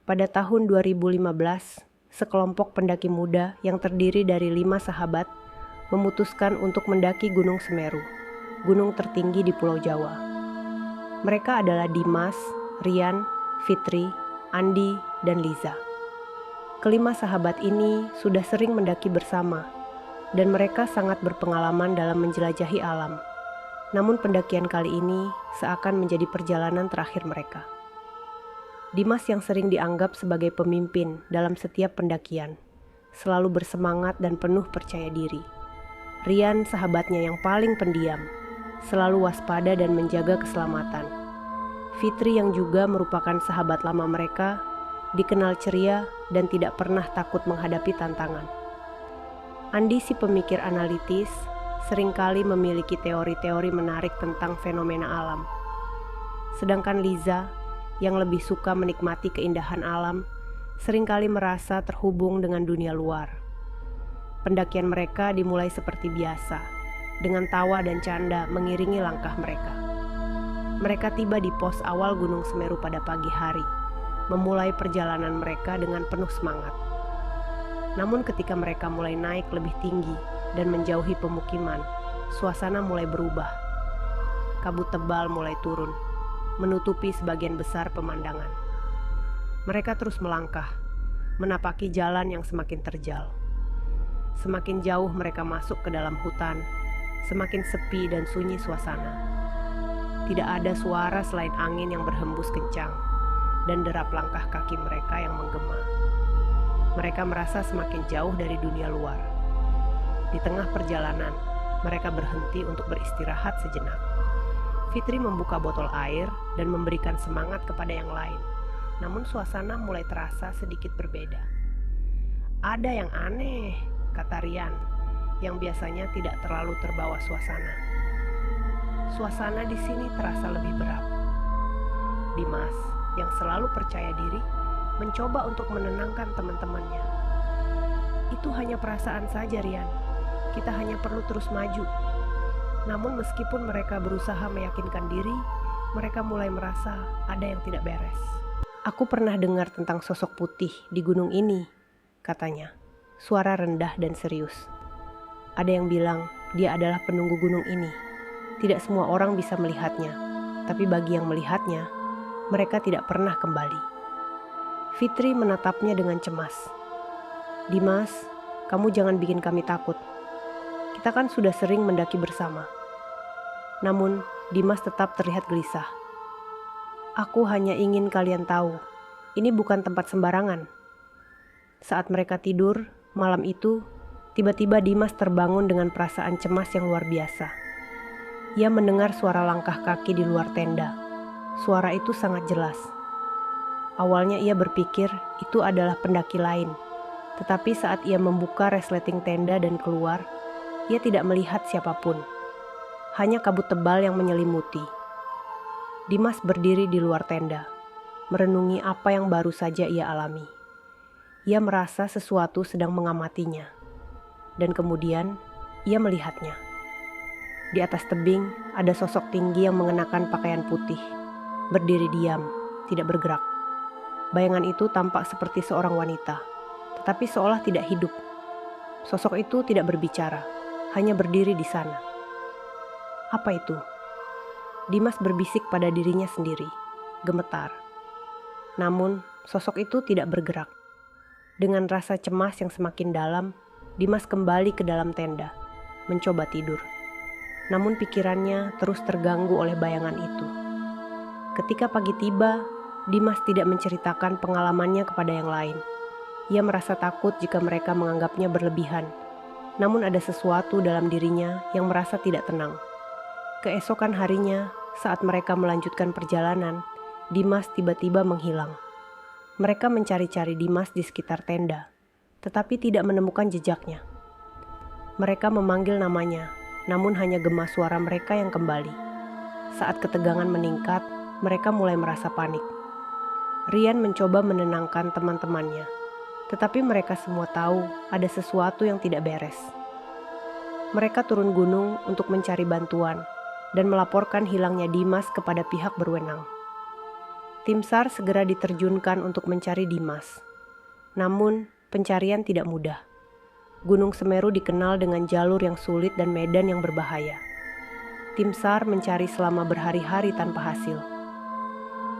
Pada tahun 2015, sekelompok pendaki muda yang terdiri dari 5 sahabat memutuskan untuk mendaki Gunung Semeru, gunung tertinggi di Pulau Jawa. Mereka adalah Dimas, Rian, Fitri, Andi, dan Liza. Kelima sahabat ini sudah sering mendaki bersama, dan mereka sangat berpengalaman dalam menjelajahi alam. Namun pendakian kali ini seakan menjadi perjalanan terakhir mereka. Dimas yang sering dianggap sebagai pemimpin dalam setiap pendakian, selalu bersemangat dan penuh percaya diri. Rian, sahabatnya yang paling pendiam, selalu waspada dan menjaga keselamatan. Fitri yang juga merupakan sahabat lama mereka, dikenal ceria dan tidak pernah takut menghadapi tantangan. Andi si pemikir analitis, seringkali memiliki teori-teori menarik tentang fenomena alam. Sedangkan Liza, yang lebih suka menikmati keindahan alam, seringkali merasa terhubung dengan dunia luar. Pendakian mereka dimulai seperti biasa, dengan tawa dan canda mengiringi langkah mereka. Mereka tiba di pos awal Gunung Semeru pada pagi hari, memulai perjalanan mereka dengan penuh semangat. Namun ketika mereka mulai naik lebih tinggi dan menjauhi pemukiman, suasana mulai berubah. Kabut tebal mulai turun, menutupi sebagian besar pemandangan. Mereka terus melangkah, menapaki jalan yang semakin terjal. Semakin jauh mereka masuk ke dalam hutan, semakin sepi dan sunyi suasana. Tidak ada suara selain angin yang berhembus kencang dan derap langkah kaki mereka yang menggema. Mereka merasa semakin jauh dari dunia luar. Di tengah perjalanan, mereka berhenti untuk beristirahat sejenak. Fitri membuka botol air dan memberikan semangat kepada yang lain. Namun suasana mulai terasa sedikit berbeda. Ada yang aneh, kata Rian, yang biasanya tidak terlalu terbawa suasana. Suasana di sini terasa lebih berat. Dimas, yang selalu percaya diri, mencoba untuk menenangkan teman-temannya. Itu hanya perasaan saja, Rian. Kita hanya perlu terus maju. Namun meskipun mereka berusaha meyakinkan diri, mereka mulai merasa ada yang tidak beres. Aku pernah dengar tentang sosok putih di gunung ini, katanya. Suara rendah dan serius. Ada yang bilang dia adalah penunggu gunung ini. Tidak semua orang bisa melihatnya, tapi bagi yang melihatnya, mereka tidak pernah kembali. Fitri menatapnya dengan cemas. Dimas, kamu jangan bikin kami takut. Kita kan sudah sering mendaki bersama. Namun, Dimas tetap terlihat gelisah. Aku hanya ingin kalian tahu, ini bukan tempat sembarangan. Saat mereka tidur, malam itu, tiba-tiba Dimas terbangun dengan perasaan cemas yang luar biasa. Ia mendengar suara langkah kaki di luar tenda. Suara itu sangat jelas. Awalnya ia berpikir itu adalah pendaki lain. Tetapi saat ia membuka resleting tenda dan keluar, ia tidak melihat siapapun. Hanya kabut tebal yang menyelimuti. Dimas berdiri di luar tenda, merenungi apa yang baru saja ia alami. Ia merasa sesuatu sedang mengamatinya. Dan kemudian, ia melihatnya. Di atas tebing, ada sosok tinggi yang mengenakan pakaian putih, berdiri diam, tidak bergerak. Bayangan itu tampak seperti seorang wanita, tetapi seolah tidak hidup. Sosok itu tidak berbicara, hanya berdiri di sana. Apa itu? Dimas berbisik pada dirinya sendiri, gemetar. Namun, sosok itu tidak bergerak. Dengan rasa cemas yang semakin dalam, Dimas kembali ke dalam tenda, mencoba tidur. Namun pikirannya terus terganggu oleh bayangan itu. Ketika pagi tiba, Dimas tidak menceritakan pengalamannya kepada yang lain. Ia merasa takut jika mereka menganggapnya berlebihan. Namun ada sesuatu dalam dirinya yang merasa tidak tenang. Keesokan harinya, saat mereka melanjutkan perjalanan, Dimas tiba-tiba menghilang. Mereka mencari-cari Dimas di sekitar tenda, tetapi tidak menemukan jejaknya. Mereka memanggil namanya, namun hanya gema suara mereka yang kembali. Saat ketegangan meningkat, mereka mulai merasa panik. Rian mencoba menenangkan teman-temannya, tetapi mereka semua tahu ada sesuatu yang tidak beres. Mereka turun gunung untuk mencari bantuan dan melaporkan hilangnya Dimas kepada pihak berwenang. Tim SAR segera diterjunkan untuk mencari Dimas. Namun, pencarian tidak mudah. Gunung Semeru dikenal dengan jalur yang sulit dan medan yang berbahaya. Tim SAR mencari selama berhari-hari tanpa hasil.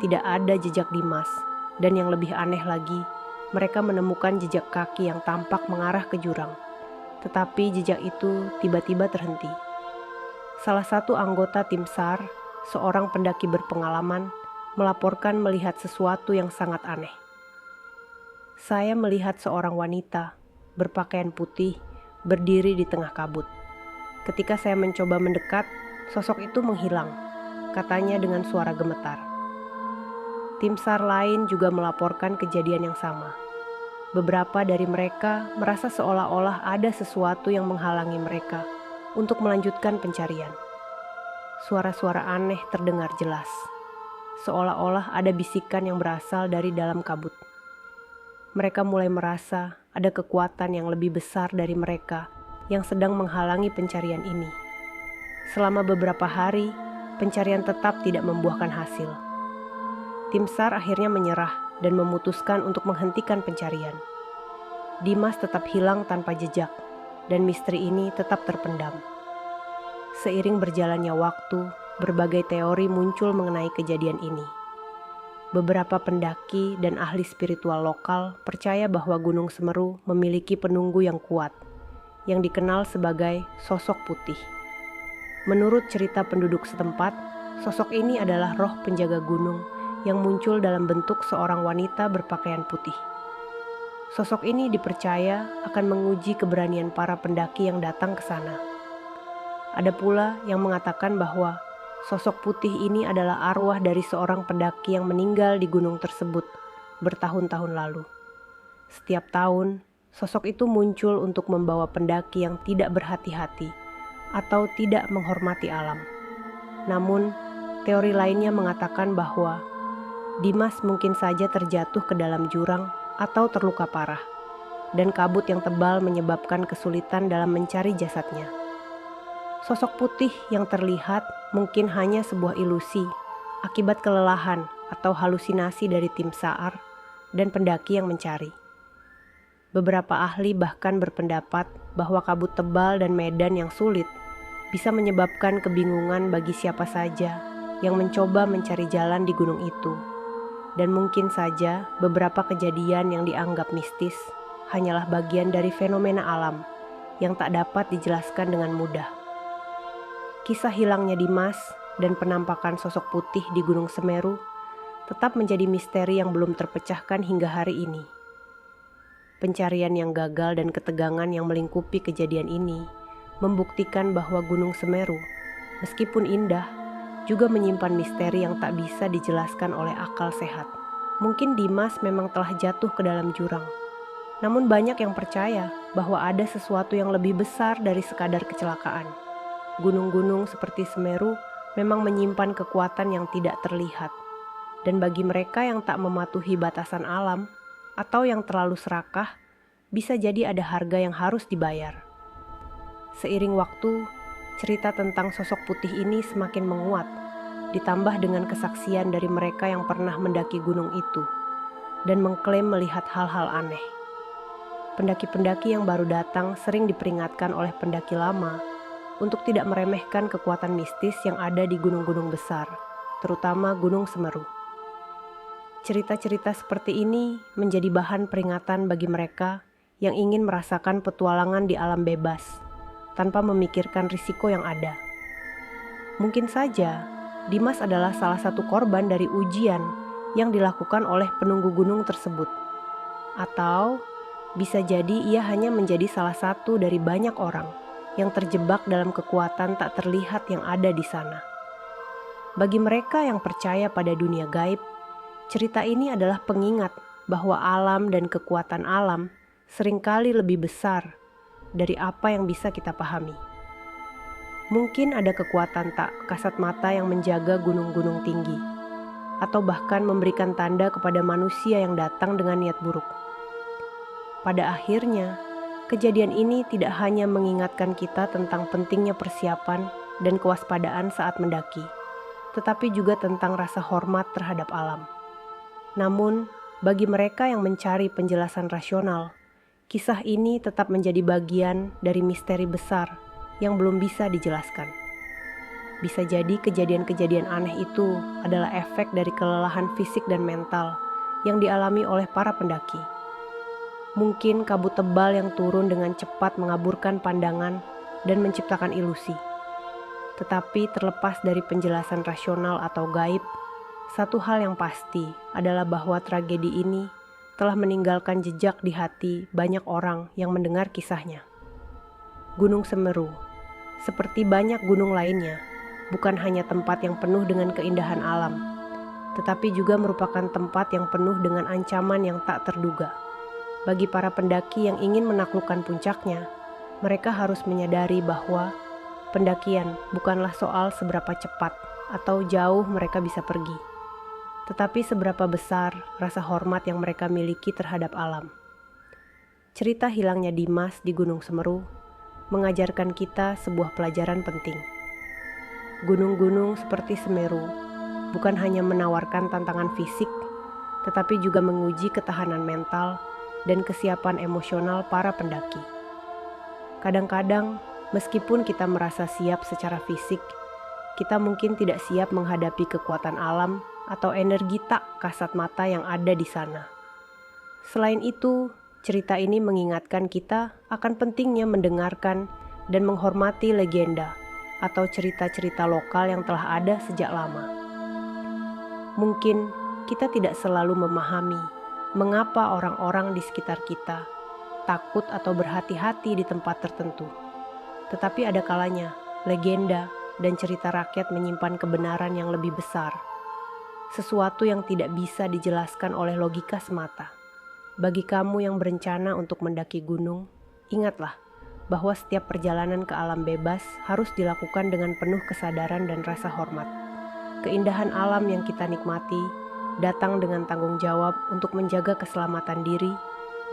Tidak ada jejak Dimas, dan yang lebih aneh lagi, mereka menemukan jejak kaki yang tampak mengarah ke jurang. Tetapi jejak itu tiba-tiba terhenti. Salah satu anggota tim SAR, seorang pendaki berpengalaman, melaporkan melihat sesuatu yang sangat aneh. Saya melihat seorang wanita berpakaian putih berdiri di tengah kabut. Ketika saya mencoba mendekat, sosok itu menghilang, katanya dengan suara gemetar. Tim SAR lain juga melaporkan kejadian yang sama. Beberapa dari mereka merasa seolah-olah ada sesuatu yang menghalangi mereka untuk melanjutkan pencarian. Suara-suara aneh terdengar jelas, seolah-olah ada bisikan yang berasal dari dalam kabut. Mereka mulai merasa ada kekuatan yang lebih besar dari mereka yang sedang menghalangi pencarian ini. Selama beberapa hari, pencarian tetap tidak membuahkan hasil. Tim SAR akhirnya menyerah dan memutuskan untuk menghentikan pencarian. Dimas tetap hilang tanpa jejak, dan misteri ini tetap terpendam. Seiring berjalannya waktu, berbagai teori muncul mengenai kejadian ini. Beberapa pendaki dan ahli spiritual lokal percaya bahwa Gunung Semeru memiliki penunggu yang kuat, yang dikenal sebagai sosok putih. Menurut cerita penduduk setempat, sosok ini adalah roh penjaga gunung yang muncul dalam bentuk seorang wanita berpakaian putih. Sosok ini dipercaya akan menguji keberanian para pendaki yang datang ke sana. Ada pula yang mengatakan bahwa sosok putih ini adalah arwah dari seorang pendaki yang meninggal di gunung tersebut bertahun-tahun lalu. Setiap tahun, sosok itu muncul untuk membawa pendaki yang tidak berhati-hati atau tidak menghormati alam. Namun, teori lainnya mengatakan bahwa Dimas mungkin saja terjatuh ke dalam jurang atau terluka parah, dan kabut yang tebal menyebabkan kesulitan dalam mencari jasadnya. Sosok putih yang terlihat mungkin hanya sebuah ilusi akibat kelelahan atau halusinasi dari tim SAR dan pendaki yang mencari. Beberapa ahli bahkan berpendapat bahwa kabut tebal dan medan yang sulit bisa menyebabkan kebingungan bagi siapa saja yang mencoba mencari jalan di gunung itu. Dan mungkin saja beberapa kejadian yang dianggap mistis hanyalah bagian dari fenomena alam yang tak dapat dijelaskan dengan mudah. Kisah hilangnya Dimas dan penampakan sosok putih di Gunung Semeru tetap menjadi misteri yang belum terpecahkan hingga hari ini. Pencarian yang gagal dan ketegangan yang melingkupi kejadian ini membuktikan bahwa Gunung Semeru, meskipun indah, juga menyimpan misteri yang tak bisa dijelaskan oleh akal sehat. Mungkin Dimas memang telah jatuh ke dalam jurang, namun banyak yang percaya bahwa ada sesuatu yang lebih besar dari sekadar kecelakaan. Gunung-gunung seperti Semeru memang menyimpan kekuatan yang tidak terlihat, dan bagi mereka yang tak mematuhi batasan alam atau yang terlalu serakah, bisa jadi ada harga yang harus dibayar. Seiring waktu, cerita tentang sosok putih ini semakin menguat, ditambah dengan kesaksian dari mereka yang pernah mendaki gunung itu dan mengklaim melihat hal-hal aneh. Pendaki-pendaki yang baru datang sering diperingatkan oleh pendaki lama untuk tidak meremehkan kekuatan mistis yang ada di gunung-gunung besar, terutama Gunung Semeru. Cerita-cerita seperti ini menjadi bahan peringatan bagi mereka yang ingin merasakan petualangan di alam bebas, tanpa memikirkan risiko yang ada. Mungkin saja, Dimas adalah salah satu korban dari ujian yang dilakukan oleh penunggu gunung tersebut. Atau, bisa jadi ia hanya menjadi salah satu dari banyak orang yang terjebak dalam kekuatan tak terlihat yang ada di sana. Bagi mereka yang percaya pada dunia gaib, cerita ini adalah pengingat bahwa alam dan kekuatan alam seringkali lebih besar dari apa yang bisa kita pahami. Mungkin ada kekuatan tak kasat mata yang menjaga gunung-gunung tinggi, atau bahkan memberikan tanda kepada manusia yang datang dengan niat buruk. Pada akhirnya, kejadian ini tidak hanya mengingatkan kita tentang pentingnya persiapan dan kewaspadaan saat mendaki, tetapi juga tentang rasa hormat terhadap alam. Namun, bagi mereka yang mencari penjelasan rasional, kisah ini tetap menjadi bagian dari misteri besar yang belum bisa dijelaskan. Bisa jadi kejadian-kejadian aneh itu adalah efek dari kelelahan fisik dan mental yang dialami oleh para pendaki. Mungkin kabut tebal yang turun dengan cepat mengaburkan pandangan dan menciptakan ilusi. Tetapi terlepas dari penjelasan rasional atau gaib, satu hal yang pasti adalah bahwa tragedi ini telah meninggalkan jejak di hati banyak orang yang mendengar kisahnya. Gunung Semeru, seperti banyak gunung lainnya, bukan hanya tempat yang penuh dengan keindahan alam, tetapi juga merupakan tempat yang penuh dengan ancaman yang tak terduga. Bagi para pendaki yang ingin menaklukkan puncaknya, mereka harus menyadari bahwa pendakian bukanlah soal seberapa cepat atau jauh mereka bisa pergi, tetapi seberapa besar rasa hormat yang mereka miliki terhadap alam. Cerita hilangnya Dimas di Gunung Semeru mengajarkan kita sebuah pelajaran penting. Gunung-gunung seperti Semeru bukan hanya menawarkan tantangan fisik, tetapi juga menguji ketahanan mental dan kesiapan emosional para pendaki. Kadang-kadang, meskipun kita merasa siap secara fisik, kita mungkin tidak siap menghadapi kekuatan alam atau energi tak kasat mata yang ada di sana. Selain itu, cerita ini mengingatkan kita akan pentingnya mendengarkan dan menghormati legenda atau cerita-cerita lokal yang telah ada sejak lama. Mungkin kita tidak selalu memahami mengapa orang-orang di sekitar kita takut atau berhati-hati di tempat tertentu. Tetapi ada kalanya legenda dan cerita rakyat menyimpan kebenaran yang lebih besar, sesuatu yang tidak bisa dijelaskan oleh logika semata. Bagi kamu yang berencana untuk mendaki gunung, ingatlah bahwa setiap perjalanan ke alam bebas harus dilakukan dengan penuh kesadaran dan rasa hormat. Keindahan alam yang kita nikmati datang dengan tanggung jawab untuk menjaga keselamatan diri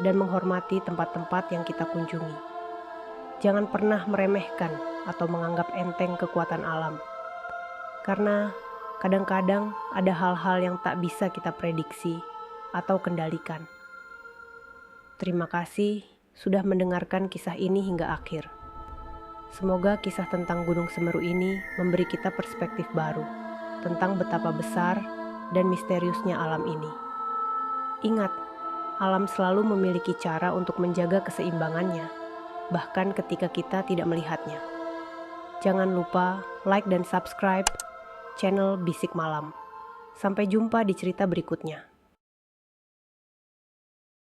dan menghormati tempat-tempat yang kita kunjungi. Jangan pernah meremehkan atau menganggap enteng kekuatan alam, karena kadang-kadang ada hal-hal yang tak bisa kita prediksi atau kendalikan. Terima kasih sudah mendengarkan kisah ini hingga akhir. Semoga kisah tentang Gunung Semeru ini memberi kita perspektif baru tentang betapa besar dan misteriusnya alam ini. Ingat, alam selalu memiliki cara untuk menjaga keseimbangannya, bahkan ketika kita tidak melihatnya. Jangan lupa like dan subscribe channel Bisik Malam. Sampai jumpa di cerita berikutnya.